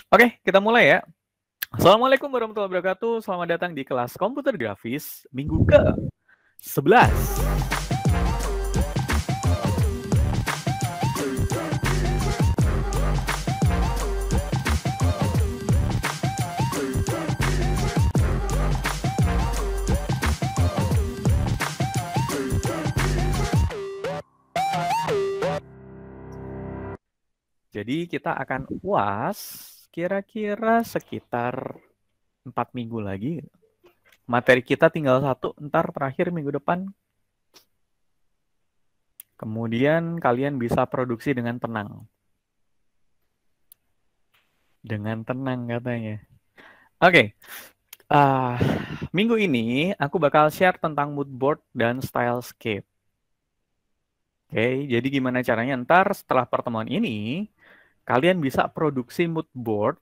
Oke, kita mulai ya. Assalamualaikum warahmatullahi wabarakatuh. Selamat datang di kelas komputer grafis minggu ke-11. Jadi kita akan UAS kira-kira sekitar 4 minggu lagi. Materi kita tinggal satu, ntar terakhir minggu depan. Kemudian kalian bisa produksi dengan tenang. Dengan tenang katanya. Oke. Minggu ini aku bakal share tentang mood board dan stylescape. Oke, jadi gimana caranya ntar setelah pertemuan ini, kalian bisa produksi mood board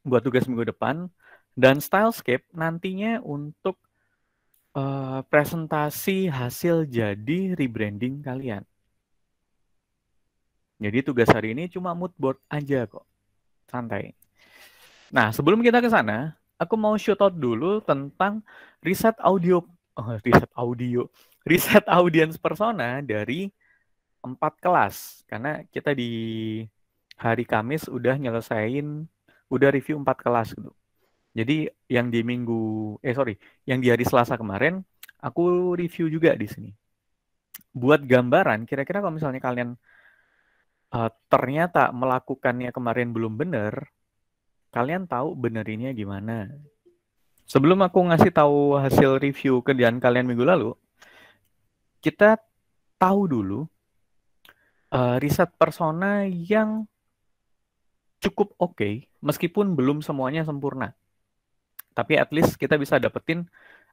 buat tugas minggu depan, dan stylescape nantinya untuk presentasi hasil jadi rebranding kalian. Jadi tugas hari ini cuma mood board aja kok, santai. Nah, sebelum kita ke sana, aku mau shout out dulu tentang riset audience persona dari 4 kelas. Karena kita di hari Kamis udah review 4 kelas gitu. Jadi yang di yang di hari Selasa kemarin, aku review juga di sini. Buat gambaran, kira-kira kalau misalnya kalian ternyata melakukannya kemarin belum benar, kalian tahu benerinnya gimana. Sebelum aku ngasih tahu hasil review kerjaan kalian minggu lalu, kita tahu dulu riset persona yang cukup oke, meskipun belum semuanya sempurna. Tapi at least kita bisa dapetin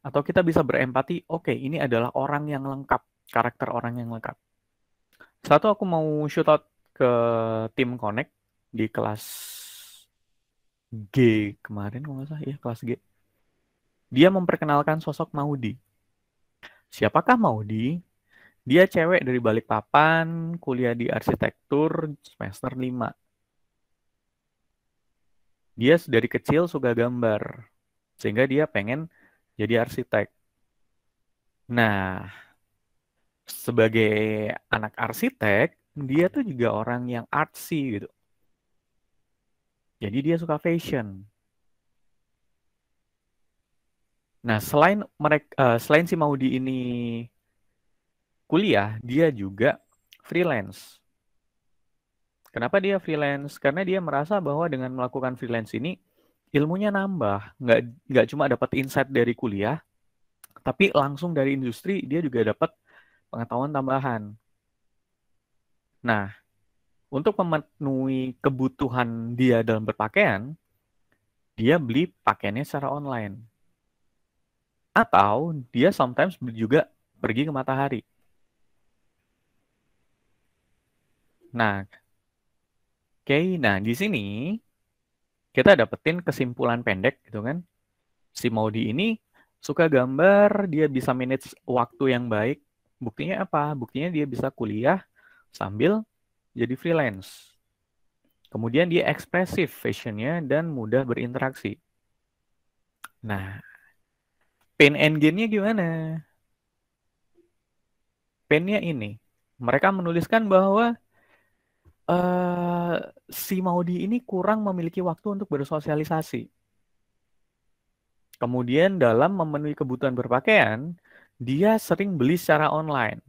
atau kita bisa berempati, oke, ini adalah orang yang lengkap, karakter orang yang lengkap. Satu, aku mau shout out ke tim Connect di kelas G kemarin, kalau nggak salah, ya kelas G. Dia memperkenalkan sosok Maudi. Siapakah Maudi? Dia cewek dari Balikpapan, kuliah di arsitektur semester 5. Dia dari kecil suka gambar, sehingga dia pengen jadi arsitek. Nah, sebagai anak arsitek, dia tuh juga orang yang artsy gitu. Jadi dia suka fashion. Nah, selain si Maudi ini kuliah, dia juga freelance. Kenapa dia freelance? Karena dia merasa bahwa dengan melakukan freelance ini, ilmunya nambah. Nggak cuma dapat insight dari kuliah, tapi langsung dari industri dia juga dapat pengetahuan tambahan. Nah, untuk memenuhi kebutuhan dia dalam berpakaian, dia beli pakaiannya secara online. Atau dia sometimes juga pergi ke Matahari. Nah, nah di sini kita dapetin kesimpulan pendek gitu kan. Si Maudi ini suka gambar, dia bisa manage waktu yang baik. Buktinya apa? Buktinya dia bisa kuliah sambil jadi freelance. Kemudian dia ekspresif fashionnya dan mudah berinteraksi. Nah, pain and gain-nya gimana? Pain-nya ini, mereka menuliskan bahwa si Maudi ini kurang memiliki waktu untuk bersosialisasi. Kemudian dalam memenuhi kebutuhan berpakaian, dia sering beli secara online.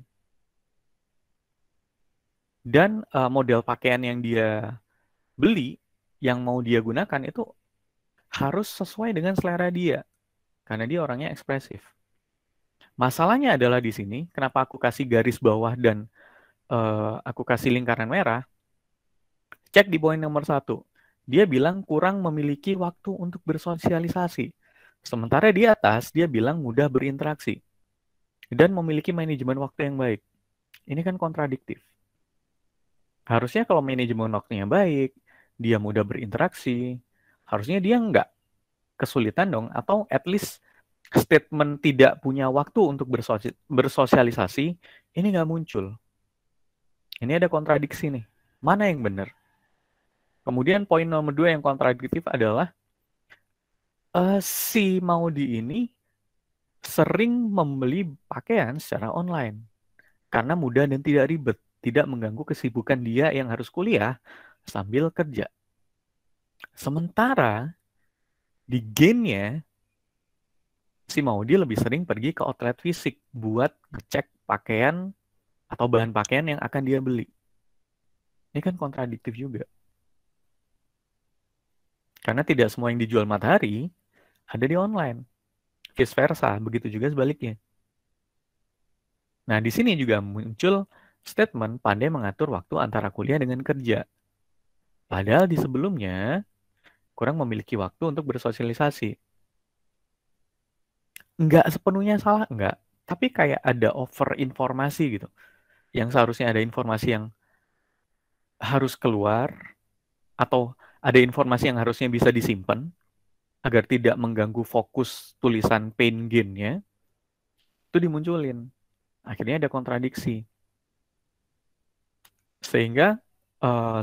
Dan model pakaian yang dia beli, yang mau dia gunakan itu harus sesuai dengan selera dia. Karena dia orangnya ekspresif. Masalahnya adalah di sini, kenapa aku kasih garis bawah dan aku kasih lingkaran merah. Cek di poin nomor 1. Dia bilang kurang memiliki waktu untuk bersosialisasi. Sementara di atas, dia bilang mudah berinteraksi. Dan memiliki manajemen waktu yang baik. Ini kan kontradiktif. Harusnya kalau manajemen waktunya baik, dia mudah berinteraksi, harusnya dia nggak kesulitan dong, atau at least statement tidak punya waktu untuk bersosialisasi, ini nggak muncul. Ini ada kontradiksi nih. Mana yang benar? Kemudian poin nomor 2 yang kontradiktif adalah si Maudi ini sering membeli pakaian secara online karena mudah dan tidak ribet, tidak mengganggu kesibukan dia yang harus kuliah sambil kerja. Sementara di Gen-nya si Maudi lebih sering pergi ke outlet fisik buat ngecek pakaian atau bahan pakaian yang akan dia beli. Ini kan kontradiktif juga. Karena tidak semua yang dijual Matahari ada di online. Vice versa, begitu juga sebaliknya. Nah, di sini juga muncul statement pandai mengatur waktu antara kuliah dengan kerja. Padahal di sebelumnya kurang memiliki waktu untuk bersosialisasi. Nggak sepenuhnya salah, nggak. Tapi kayak ada over informasi gitu. Yang seharusnya ada informasi yang harus keluar, atau ada informasi yang harusnya bisa disimpan, agar tidak mengganggu fokus tulisan pain gain-nya, itu dimunculin. Akhirnya ada kontradiksi. Sehingga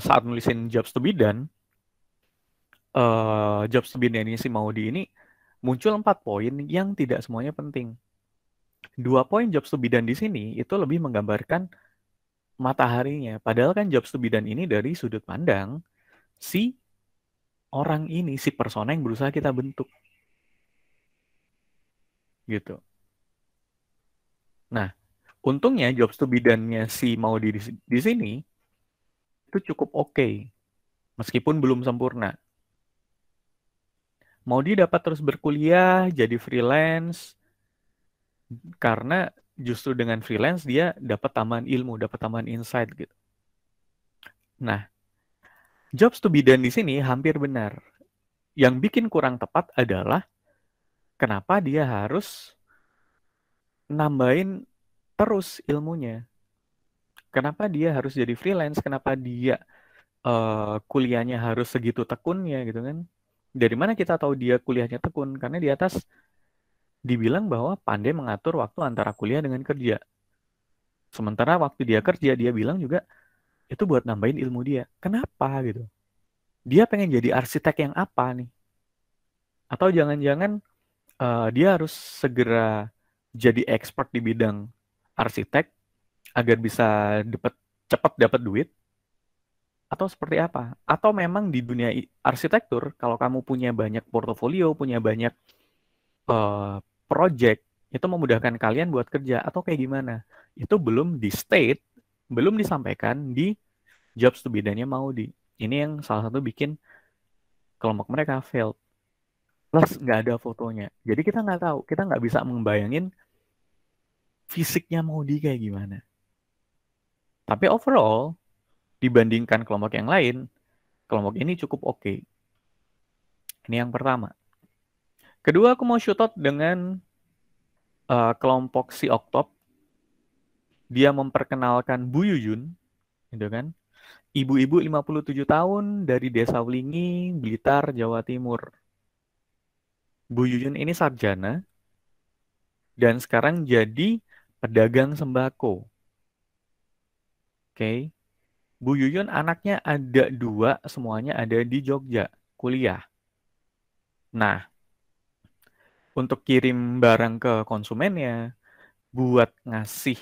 saat nulisin jobs to be done, jobs to be done ini si Maudi ini muncul 4 poin yang tidak semuanya penting. 2 poin jobs to be done di sini itu lebih menggambarkan mataharinya. Padahal kan jobs to be done ini dari sudut pandang si orang ini, si persona yang berusaha kita bentuk. Gitu. Nah, untungnya jobs to be done-nya si Maudi di sini itu cukup oke, meskipun belum sempurna. Maudi dapat terus berkuliah, jadi freelance, karena justru dengan freelance dia dapat tambahan ilmu, dapat tambahan insight gitu. Nah, jobs to be done di sini hampir benar. Yang bikin kurang tepat adalah kenapa dia harus nambahin terus ilmunya. Kenapa dia harus jadi freelance? Kenapa dia kuliahnya harus segitu tekunnya gitu kan? Dari mana kita tahu dia kuliahnya tekun? Karena di atas dibilang bahwa pandai mengatur waktu antara kuliah dengan kerja. Sementara waktu dia kerja, dia bilang juga itu buat nambahin ilmu dia. Kenapa gitu? Dia pengen jadi arsitek yang apa nih? Atau jangan-jangan dia harus segera jadi expert di bidang arsitek agar bisa cepat dapat duit? Atau seperti apa? Atau memang di dunia arsitektur, kalau kamu punya banyak portofolio, punya banyak uh, project, itu memudahkan kalian buat kerja, atau kayak gimana? Itu belum di state, belum disampaikan di jobs to be done-nya Maudi. Ini yang salah satu bikin kelompok mereka failed. Plus nggak ada fotonya. Jadi kita nggak tahu, kita nggak bisa membayangin fisiknya Maudi kayak gimana. Tapi overall, dibandingkan kelompok yang lain, kelompok ini cukup oke. Ini yang pertama. Kedua, aku mau shoot out dengan kelompok si Oktop. Dia memperkenalkan Bu Yuyun, gitu kan. Ibu-ibu 57 tahun dari Desa Wlingi, Blitar, Jawa Timur. Bu Yuyun ini sarjana dan sekarang jadi pedagang sembako. Oke. Bu Yuyun anaknya ada 2, semuanya ada di Jogja, kuliah. Nah, untuk kirim barang ke konsumennya, buat ngasih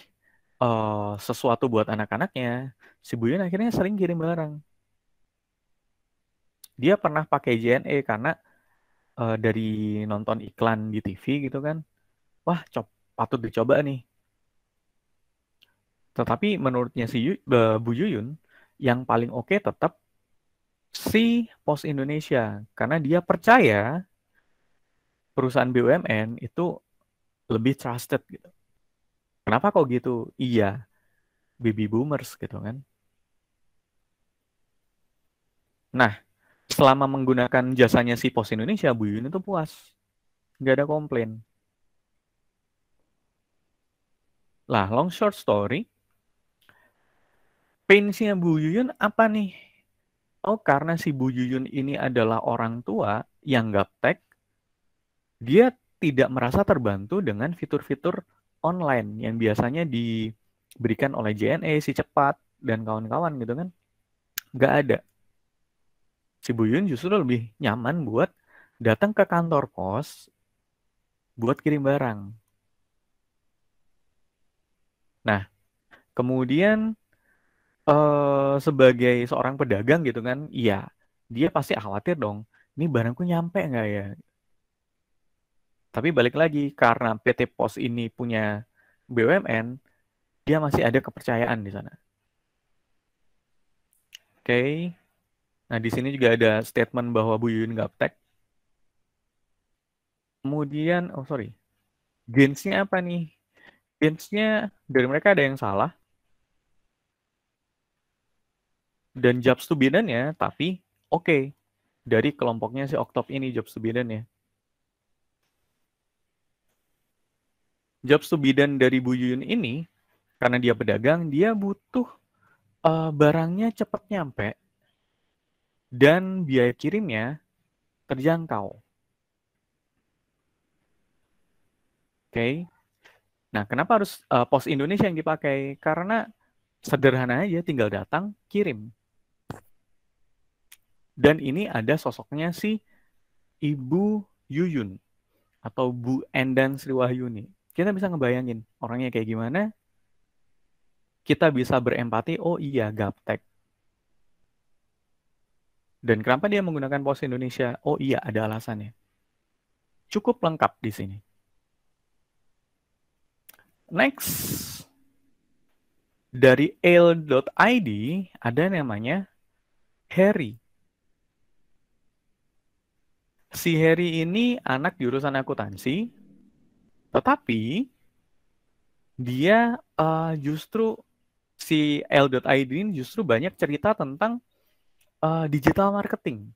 sesuatu buat anak-anaknya, si Bu Yuyun akhirnya sering kirim barang. Dia pernah pakai JNE karena dari nonton iklan di TV gitu kan, wah patut dicoba nih. Tetapi menurutnya si Bu Yuyun, yang paling oke tetap si Pos Indonesia, karena dia percaya perusahaan BUMN itu lebih trusted gitu. Kenapa kok gitu? Iya, baby boomers gitu kan. Nah, selama menggunakan jasanya si Pos Indonesia, Bu Yuyun itu puas, nggak ada komplain. Lah, long short story, pains-nya Bu Yuyun apa nih? Oh, karena si Bu Yuyun ini adalah orang tua yang gaptek, dia tidak merasa terbantu dengan fitur-fitur online yang biasanya diberikan oleh JNE, si Cepat, dan kawan-kawan gitu kan. Nggak ada. Si Bu Yun justru lebih nyaman buat datang ke kantor pos buat kirim barang. Nah, kemudian sebagai seorang pedagang gitu kan, iya, dia pasti khawatir dong, ini barangku nyampe nggak ya? Tapi balik lagi, karena PT Pos ini punya BUMN, dia masih ada kepercayaan di sana. Oke, nah di sini juga ada statement bahwa Bu Yun gaptek. Kemudian, oh sorry, gainsnya apa nih? Gainsnya dari mereka ada yang salah, dan jobs to bidden-nya, tapi oke, dari kelompoknya si Octop ini jobs to bidden-nya. Jobs to bidden dari Bu Yun ini, karena dia pedagang, dia butuh barangnya cepat nyampe dan biaya kirimnya terjangkau. Oke. Nah, kenapa harus Pos Indonesia yang dipakai? Karena sederhana aja, tinggal datang, kirim. Dan ini ada sosoknya si Ibu Yuyun atau Bu Endan Sriwahyuni. Kita bisa ngebayangin orangnya kayak gimana. Kita bisa berempati, oh iya, gaptek. Dan kenapa dia menggunakan Pos Indonesia? Oh iya, ada alasannya. Cukup lengkap di sini. Next, dari ale.id ada namanya Harry. Si Harry ini anak jurusan akuntansi, tetapi dia justru si ale.id ini justru banyak cerita tentang digital marketing.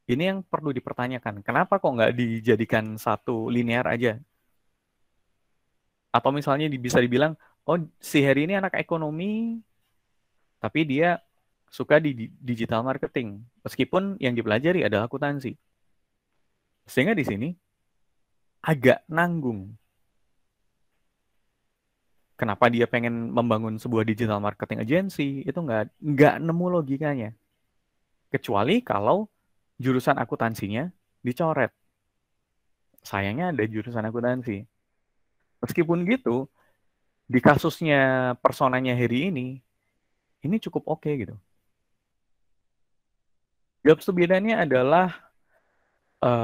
Ini yang perlu dipertanyakan. Kenapa kok nggak dijadikan satu linear aja? Atau misalnya bisa dibilang, oh si Harry ini anak ekonomi, tapi dia suka di digital marketing. Meskipun yang dipelajari adalah akuntansi. Sehingga di sini agak nanggung. Kenapa dia pengen membangun sebuah digital marketing agency? Itu nggak nemu logikanya. Kecuali kalau jurusan akuntansinya dicoret. Sayangnya ada jurusan akuntansi. Meskipun gitu, di kasusnya personanya Harry ini cukup oke gitu. Job sebenarnya adalah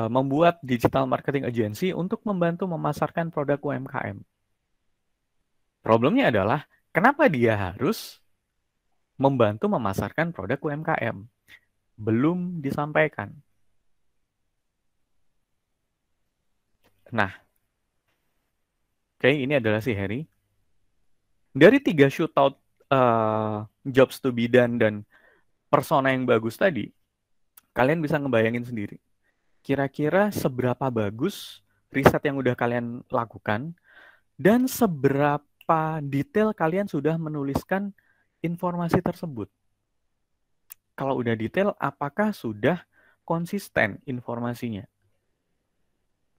membuat digital marketing agency untuk membantu memasarkan produk UMKM. Problemnya adalah, kenapa dia harus membantu memasarkan produk UMKM? Belum disampaikan. Nah, oke, ini adalah si Harry. Dari 3 shootout jobs to be done dan persona yang bagus tadi, kalian bisa ngebayangin sendiri. Kira-kira seberapa bagus riset yang udah kalian lakukan dan seberapa detail kalian sudah menuliskan informasi tersebut. Kalau udah detail, apakah sudah konsisten informasinya?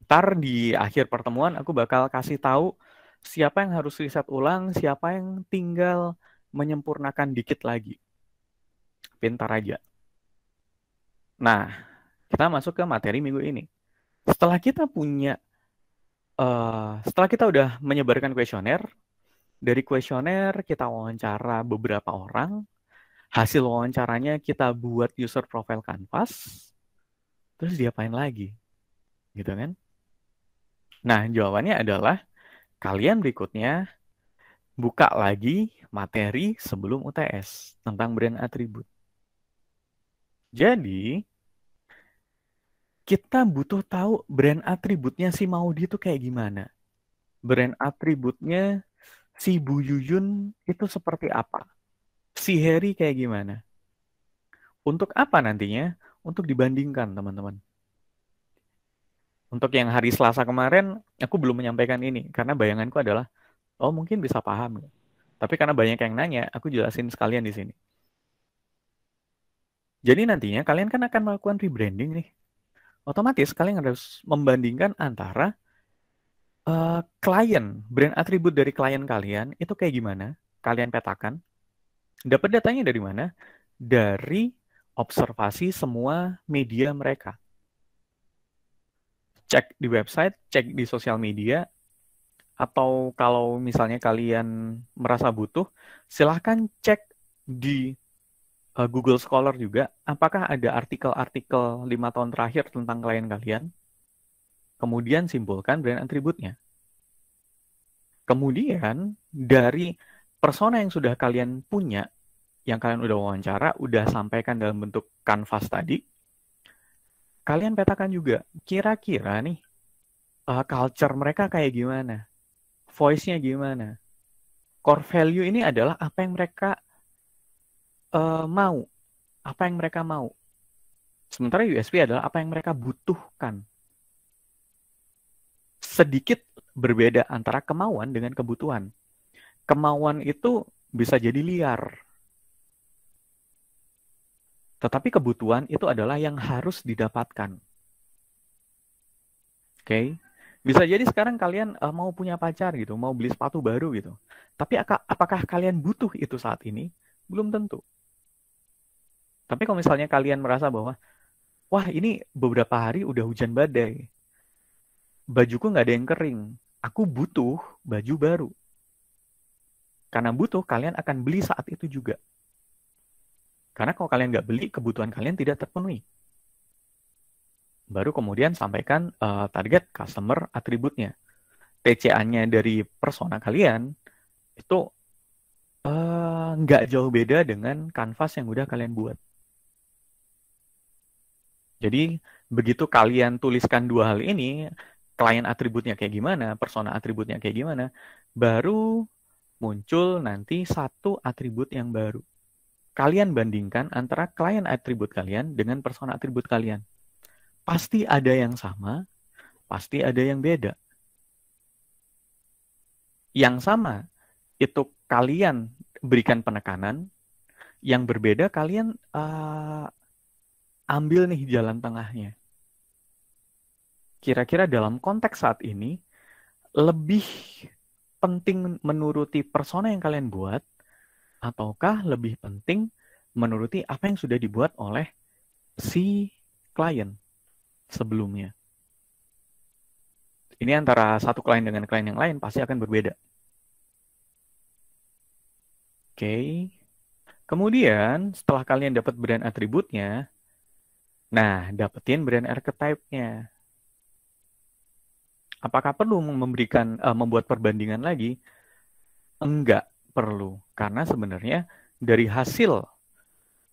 Ntar di akhir pertemuan aku bakal kasih tahu siapa yang harus riset ulang, siapa yang tinggal menyempurnakan dikit lagi. Pintar aja. Nah, kita masuk ke materi minggu ini. Setelah kita setelah kita udah menyebarkan kuesioner, dari kuesioner kita wawancara beberapa orang, hasil wawancaranya kita buat user profile Canvas, terus diapain lagi? Gitu kan? Nah, jawabannya adalah kalian berikutnya buka lagi materi sebelum UTS tentang brand atribut. Jadi, kita butuh tahu brand atributnya si Maudi itu kayak gimana. Brand atributnya si Bu Yuyun itu seperti apa. Si Harry kayak gimana. Untuk apa nantinya? Untuk dibandingkan, teman-teman. Untuk yang hari Selasa kemarin, aku belum menyampaikan ini. Karena bayanganku adalah, oh mungkin bisa paham. Tapi karena banyak yang nanya, aku jelasin sekalian di sini. Jadi nantinya kalian kan akan melakukan rebranding nih. Otomatis kalian harus membandingkan antara klien, brand atribut dari klien kalian itu kayak gimana? Kalian petakan. Dapat datanya dari mana? Dari observasi semua media mereka. Cek di website, cek di sosial media, atau kalau misalnya kalian merasa butuh, silahkan cek di Google Scholar juga, apakah ada artikel-artikel 5 tahun terakhir tentang klien kalian, kemudian simpulkan brand atributnya. Kemudian dari persona yang sudah kalian punya, yang kalian udah wawancara, udah sampaikan dalam bentuk kanvas tadi, kalian petakan juga, kira-kira nih, culture mereka kayak gimana, voice-nya gimana, core value ini adalah apa yang mereka mau, apa yang mereka mau. Sementara USP adalah apa yang mereka butuhkan. Sedikit berbeda antara kemauan dengan kebutuhan. Kemauan itu bisa jadi liar. Tetapi kebutuhan itu adalah yang harus didapatkan. Oke? Bisa jadi sekarang kalian mau punya pacar gitu, mau beli sepatu baru gitu. Tapi apakah kalian butuh itu saat ini? Belum tentu. Tapi kalau misalnya kalian merasa bahwa, wah ini beberapa hari udah hujan badai, bajuku nggak ada yang kering, aku butuh baju baru. Karena butuh, kalian akan beli saat itu juga. Karena kalau kalian nggak beli, kebutuhan kalian tidak terpenuhi. Baru kemudian sampaikan target customer atributnya. TCA-nya dari persona kalian itu nggak jauh beda dengan kanvas yang udah kalian buat. Jadi begitu kalian tuliskan dua hal ini, klien atributnya kayak gimana, persona atributnya kayak gimana, baru muncul nanti satu atribut yang baru. Kalian bandingkan antara klien atribut kalian dengan persona atribut kalian. Pasti ada yang sama, pasti ada yang beda. Yang sama itu kalian berikan penekanan, yang berbeda kalian ambil nih jalan tengahnya. Kira-kira dalam konteks saat ini, lebih penting menuruti persona yang kalian buat, ataukah lebih penting menuruti apa yang sudah dibuat oleh si klien sebelumnya? Ini antara satu klien dengan klien yang lain pasti akan berbeda. Oke. Kemudian setelah kalian dapat brand atributnya, nah dapetin brand archetype-nya. Apakah perlu membuat perbandingan lagi? Enggak perlu, karena sebenarnya dari hasil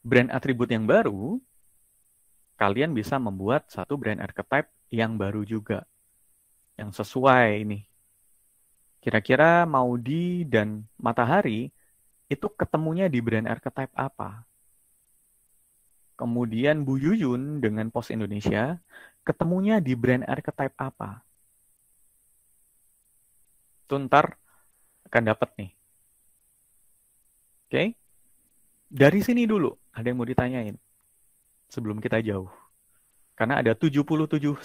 brand atribut yang baru, kalian bisa membuat satu brand archetype yang baru juga, yang sesuai nih. Kira-kira Maudi dan Matahari itu ketemunya di brand archetype apa? Kemudian Bu Yuyun dengan Pos Indonesia ketemunya di brand archetype apa? Itu ntar akan dapat nih. Oke? Dari sini dulu, ada yang mau ditanyain sebelum kita jauh. Karena ada 77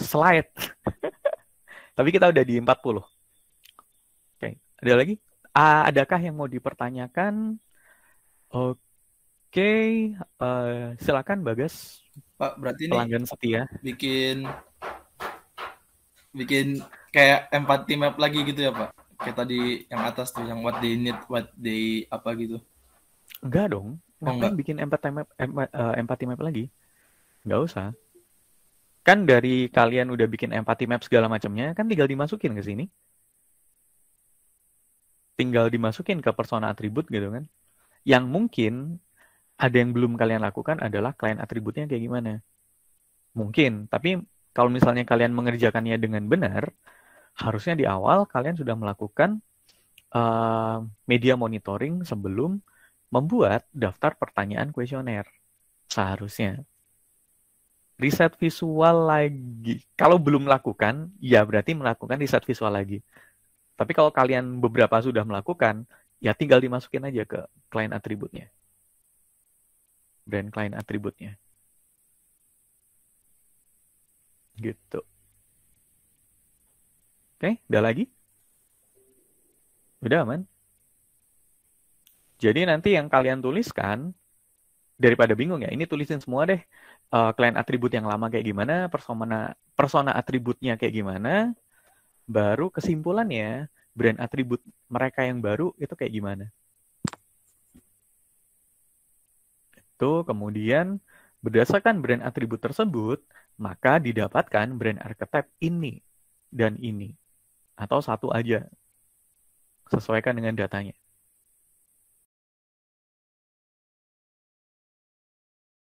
slide. Tapi kita udah di 40. Oke, ada lagi? Adakah yang mau dipertanyakan? Oke, silakan Bagas. Pak, berarti ini pelanggan setia. Bikin kayak empathy map lagi gitu ya, Pak? Kayak tadi yang atas tuh, yang what they need, what they apa gitu. Enggak dong. Ngapain enggak. bikin empathy map lagi? Nggak usah. Kan dari kalian udah bikin empathy map segala macamnya, kan tinggal dimasukin ke sini. Tinggal dimasukin ke persona atribut gitu kan. Yang mungkin ada yang belum kalian lakukan adalah klien atributnya kayak gimana. Mungkin, tapi kalau misalnya kalian mengerjakannya dengan benar, harusnya di awal kalian sudah melakukan media monitoring sebelum membuat daftar pertanyaan kuesioner. Seharusnya. Riset visual lagi. Kalau belum melakukan, ya berarti melakukan riset visual lagi. Tapi kalau kalian beberapa sudah melakukan, ya tinggal dimasukin aja ke klien atributnya. Brand klien atributnya. Gitu. Oke, udah lagi? Udah aman? Jadi nanti yang kalian tuliskan daripada bingung ya, ini tulisin semua deh. Client atribut yang lama kayak gimana, persona atributnya kayak gimana, baru kesimpulannya brand atribut mereka yang baru itu kayak gimana. Itu kemudian berdasarkan brand atribut tersebut, maka didapatkan brand archetype ini dan ini. Atau satu aja. Sesuaikan dengan datanya.